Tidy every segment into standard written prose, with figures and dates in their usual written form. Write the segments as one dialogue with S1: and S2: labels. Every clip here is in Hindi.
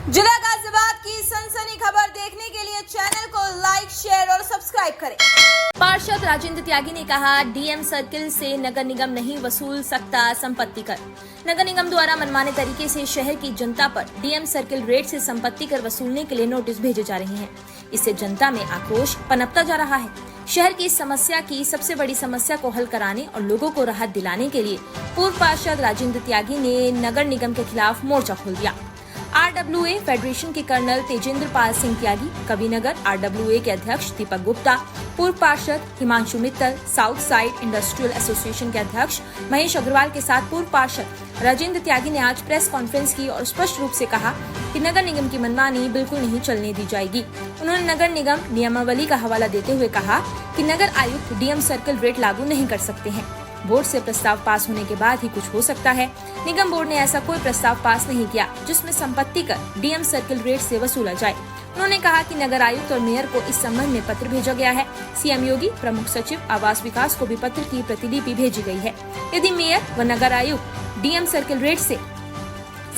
S1: जिला गाजियाबाद की सनसनी खबर देखने के लिए चैनल को लाइक, शेयर और सब्सक्राइब करें। पार्षद राजेंद्र त्यागी ने कहा, डीएम सर्किल से नगर निगम नहीं वसूल सकता संपत्ति कर। नगर निगम द्वारा मनमाने तरीके से शहर की जनता पर डीएम सर्किल रेट से संपत्ति कर वसूलने के लिए नोटिस भेजे जा रहे हैं। इससे जनता में आक्रोश पनपता जा रहा है। शहर की समस्या की सबसे बड़ी समस्या को हल कराने और लोगों को राहत दिलाने के लिए पूर्व पार्षद राजेंद्र त्यागी ने नगर निगम के खिलाफ मोर्चा खोल दिया। RWA फेडरेशन के कर्नल तेजेंद्र पाल सिंह त्यागी, कविनगर RWA के अध्यक्ष दीपक गुप्ता, पूर्व पार्षद Himanshu Mittal, south side industrial association के अध्यक्ष महेश अग्रवाल के साथ पूर्व पार्षद राजेंद्र त्यागी ने आज प्रेस कॉन्फ्रेंस की और स्पष्ट रूप से कहा कि नगर निगम की मनमानी बिल्कुल नहीं चलने दी जाएगी। उन्होंने नगर निगम नियमावली का हवाला देते हुए कहा कि नगर आयुक्त डीएम सर्किल रेट लागू नहीं कर सकते हैं। बोर्ड से प्रस्ताव पास होने के बाद ही कुछ हो सकता है। निगम बोर्ड ने ऐसा कोई प्रस्ताव पास नहीं किया जिसमें संपत्ति कर डीएम सर्किल रेट से वसूला जाए। उन्होंने कहा कि नगर आयुक्त और मेयर को इस संबंध में पत्र भेजा गया है। सीएम योगी, प्रमुख सचिव आवास विकास को भी पत्र की प्रतिलिपि भेजी गई है। यदि मेयर व नगर आयुक्त डीएम सर्किल रेट से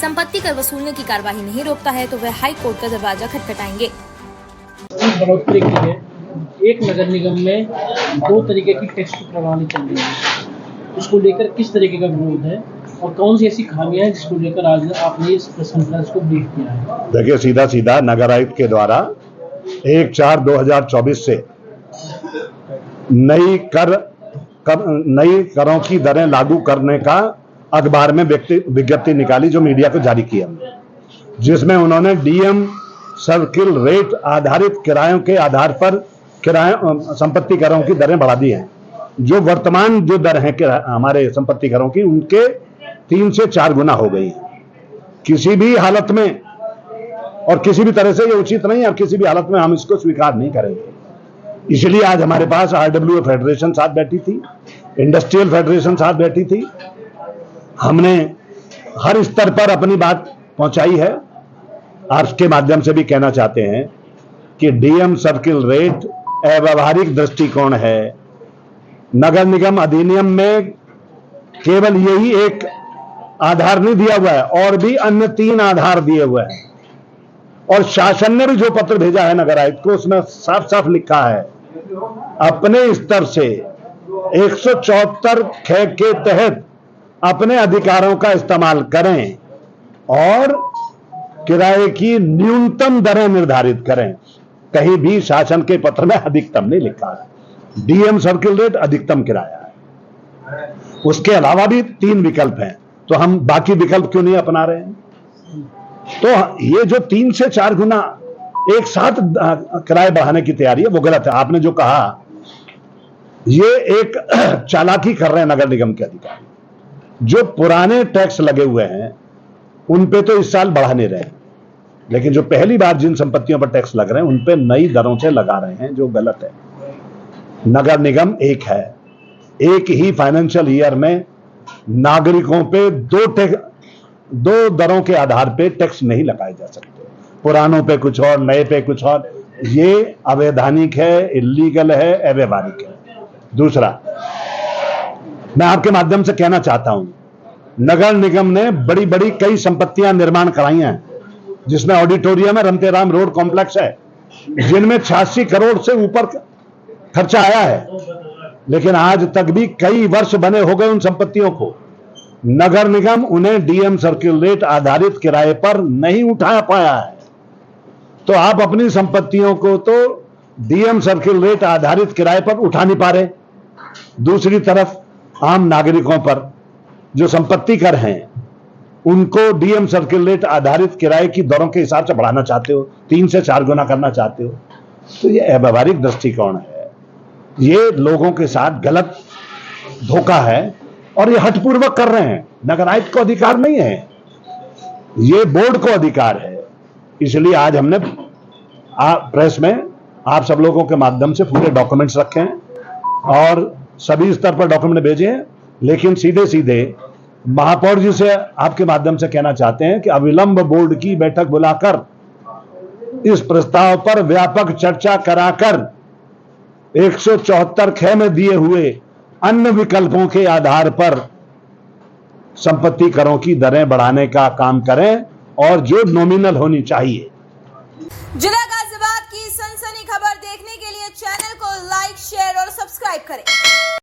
S1: संपत्ति कर वसूलने की कार्यवाही नहीं रोकता है तो वह हाई कोर्ट का दरवाजा खटखटाएंगे।
S2: बढ़ोतरी के लिए एक नगर निगम में 2 तरीके की टैक्स की प्रणाली चल रही है, उसको लेकर किस तरीके का विरोध है और कौन सी ऐसी खामियां हैं जिसको लेकर आज आपने इस प्रेस कॉन्फ्रेंस को ब्रीफ किया है?
S3: देखिए, सीधा नगर आयुक्त के द्वारा 1/4/2024 से नई करों की दरें लागू करने का अखबार में विज्ञप्ति निकाली, जो मीडिया को जारी किया, जिसमें उन्होंने डीएम सर्किल रेट आधारित किरायों के आधार पर संपत्ति करों की दरें बढ़ा दी हैं। जो वर्तमान जो दर है हमारे संपत्ति करों की, उनके 3 से 4 गुना हो गई है। किसी भी हालत में और किसी भी तरह से ये उचित नहीं है और किसी भी हालत में हम इसको स्वीकार नहीं करेंगे। इसलिए आज हमारे पास RWA फेडरेशन साथ बैठी थी, इंडस्ट्रियल फेडरेशन साथ बैठी थी। हमने हर स्तर पर अपनी बात पहुंचाई है। आपके माध्यम से भी कहना चाहते हैं कि डीएम सर्किल रेट अव्यावहारिक दृष्टिकोण है। नगर निगम अधिनियम में केवल यही एक आधार नहीं दिया हुआ है, और भी अन्य 3 आधार दिए हुए हैं। और शासन ने भी जो पत्र भेजा है नगर आयुक्त को, उसमें साफ साफ लिखा है अपने स्तर से 174 के तहत अपने अधिकारों का इस्तेमाल करें और किराए की न्यूनतम दरें निर्धारित करें। कहीं भी शासन के पत्र में अधिकतम नहीं लिखा है। डीएम सर्किल रेट अधिकतम किराया है। उसके अलावा भी 3 विकल्प हैं, तो हम बाकी विकल्प क्यों नहीं अपना रहे हैं? तो ये जो 3 से 4 गुना एक साथ किराए बढ़ाने की तैयारी है, वो गलत है। आपने जो कहा, ये एक चालाकी कर रहे हैं नगर निगम के अधिकारी। जो पुराने टैक्स लगे हुए हैं उन पे तो इस साल बढ़ा नहीं रहे, लेकिन जो पहली बार जिन संपत्तियों पर टैक्स लग रहे हैं उन पे नई दरों से लगा रहे हैं, जो गलत है। नगर निगम एक है, एक ही फाइनेंशियल ईयर में नागरिकों पे 2 दरों के आधार पे टैक्स नहीं लगाए जा सकते। पुरानों पे कुछ और, नए पे कुछ और। ये अवैधानिक है, इल्लीगल है, अव्यवहारिक है। दूसरा, मैं आपके माध्यम से कहना चाहता हूं, नगर निगम ने बड़ी बड़ी कई संपत्तियां निर्माण कराई हैं, जिसमें ऑडिटोरियम है, रमतेराम रोड कॉम्प्लेक्स है, जिनमें 86 करोड़ से ऊपर खर्चा आया है, लेकिन आज तक भी कई वर्ष बने हो गए उन संपत्तियों को। नगर निगम उन्हें डीएम सर्किल रेट आधारित किराए पर नहीं उठा पाया है। तो आप अपनी संपत्तियों को तो डीएम सर्किल रेट आधारित किराए पर उठा नहीं पा रहे, दूसरी तरफ आम नागरिकों पर जो संपत्ति कर हैं उनको डीएम सर्किल रेट आधारित किराए की दरों के हिसाब से बढ़ाना चाहते हो, 3 से 4 गुना करना चाहते हो। तो ये अव्यवहारिक दृष्टिकोण है, ये लोगों के साथ गलत धोखा है और ये हठपूर्वक कर रहे हैं। नगर आयुक्त को अधिकार नहीं है, ये बोर्ड को अधिकार है। इसलिए आज हमने प्रेस में आप सब लोगों के माध्यम से पूरे डॉक्यूमेंट्स रखे हैं और सभी स्तर पर डॉक्यूमेंट भेजे हैं, लेकिन सीधे सीधे महापौर जी से आपके माध्यम से कहना चाहते हैं कि अविलंब बोर्ड की बैठक बुलाकर इस प्रस्ताव पर व्यापक चर्चा कराकर 174 ख में दिए हुए अन्य विकल्पों के आधार पर संपत्ति करों की दरें बढ़ाने का काम करें और जो नॉमिनल होनी चाहिए।
S1: जिला गाजियाबाद की सनसनी खबर देखने के लिए चैनल को लाइक, शेयर और सब्सक्राइब करें।